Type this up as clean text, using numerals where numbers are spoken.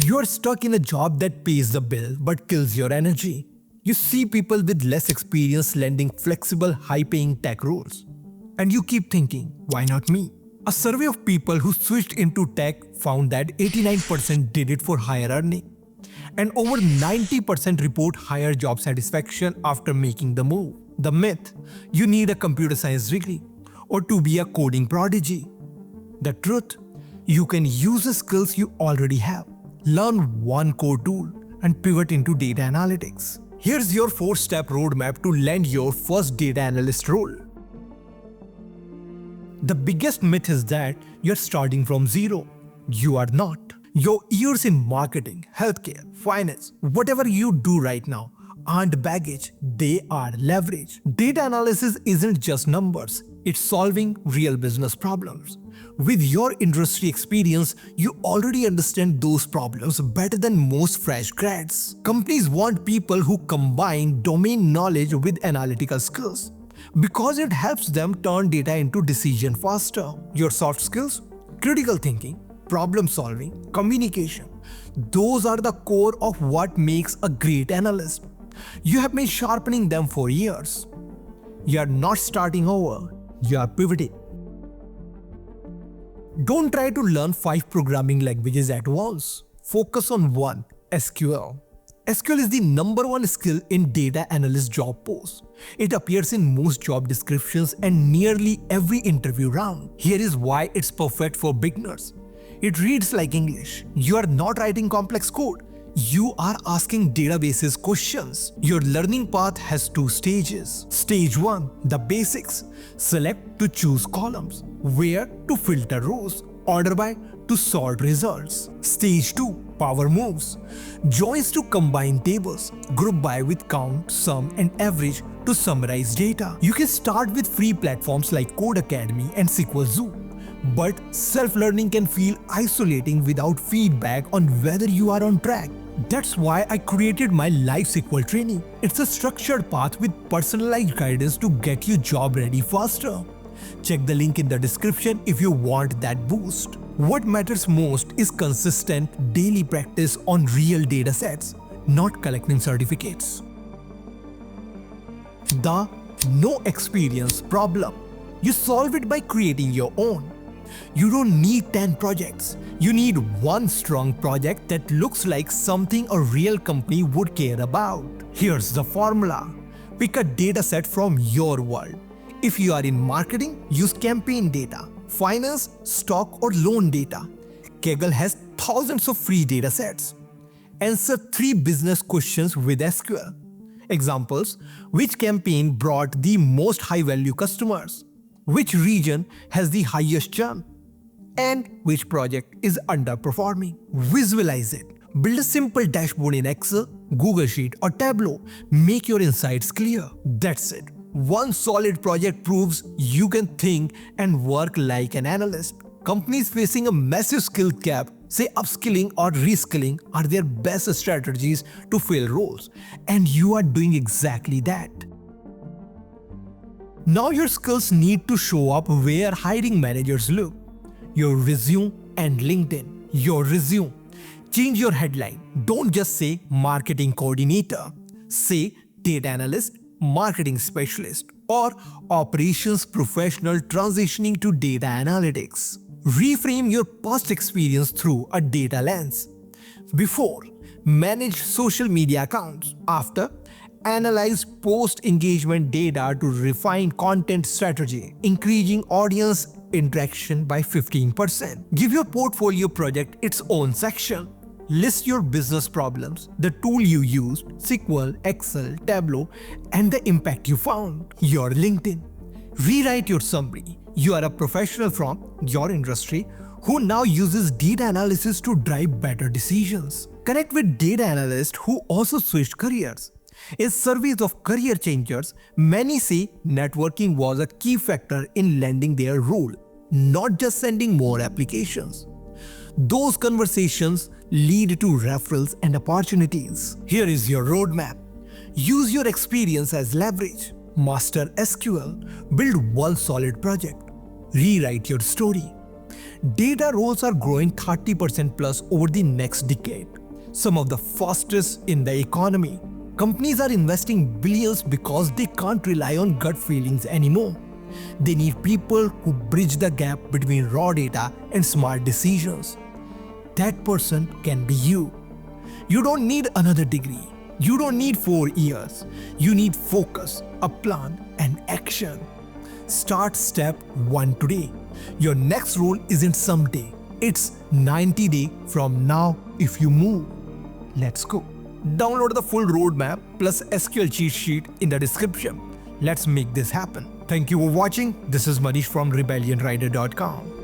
You're stuck in a job that pays the bill but kills your energy. You see people with less experience landing flexible, high-paying tech roles. And you keep thinking, why not me? A survey of people who switched into tech found that 89% did it for higher earning. And over 90% report higher job satisfaction after making the move. The myth, you need a computer science degree or to be a coding prodigy. The truth, you can use the skills you already have. Learn one core tool and pivot into data analytics. Here's your 4-step roadmap to land your first data analyst role. The biggest myth is that you're starting from zero. You are not. Your years in marketing, healthcare, finance, whatever you do right now aren't baggage, they are leverage. Data analysis isn't just numbers, it's solving real business problems. With your industry experience, you already understand those problems better than most fresh grads. Companies want people who combine domain knowledge with analytical skills because it helps them turn data into decision faster. Your soft skills, critical thinking, problem solving, communication, those are the core of what makes a great analyst. You have been sharpening them for years. You are not starting over, you are pivoting. Don't try to learn 5 programming languages at once. Focus on one, SQL. SQL is the #1 skill in data analyst job posts. It appears in most job descriptions and nearly every interview round. Here is why it's perfect for beginners. It reads like English. You are not writing complex code. You are asking databases questions. Your learning path has 2 stages. Stage 1, the basics. Select to choose columns. Where to filter rows. Order by to sort results. Stage 2, power moves. Joins to combine tables. Group by with count, sum and average to summarize data. You can start with free platforms like Code Academy and SQL Zoo. But self-learning can feel isolating without feedback on whether you are on track. That's why I created my live SQL training. It's a structured path with personalized guidance to get you job ready faster. Check the link in the description if you want that boost. What matters most is consistent daily practice on real data sets, not collecting certificates. The no experience problem. You solve it by creating your own. You don't need 10 projects. You need one strong project that looks like something a real company would care about. Here's the formula. Pick a data set from your world. If you are in marketing, use campaign data, finance, stock or loan data. Kaggle has thousands of free data sets. Answer 3 business questions with SQL. Examples: which campaign brought the most high-value customers? Which region has the highest churn? And which project is underperforming? Visualize it. Build a simple dashboard in Excel, Google Sheet or Tableau. Make your insights clear. That's it. One solid project proves you can think and work like an analyst. Companies facing a massive skill gap say upskilling or reskilling are their best strategies to fill roles. And you are doing exactly that. Now your skills need to show up where hiring managers look. Your resume and LinkedIn. Your resume. Change your headline. Don't just say marketing coordinator. Say data analyst, marketing specialist, or operations professional transitioning to data analytics. Reframe your past experience through a data lens. Before, manage social media accounts. After, analyze post-engagement data to refine content strategy, increasing audience interaction by 15%. Give your portfolio project its own section. List your business problems, the tool you used, SQL, Excel, Tableau, and the impact you found. Your LinkedIn. Rewrite your summary. You are a professional from your industry who now uses data analysis to drive better decisions. Connect with data analysts who also switched careers. In surveys of career changers, many say networking was a key factor in landing their role, not just sending more applications. Those conversations lead to referrals and opportunities. Here is your roadmap. Use your experience as leverage. Master SQL. Build one solid project. Rewrite your story. Data roles are growing 30% plus over the next decade, some of the fastest in the economy. Companies are investing billions because they can't rely on gut feelings anymore. They need people who bridge the gap between raw data and smart decisions. That person can be you. You don't need another degree. You don't need 4 years. You need focus, a plan, and action. Start step 1 today. Your next role isn't someday. It's 90 days from now if you move. Let's go. Download the full roadmap plus SQL cheat sheet in the description. Let's make this happen. Thank you for watching. This is Manish from rebellionrider.com.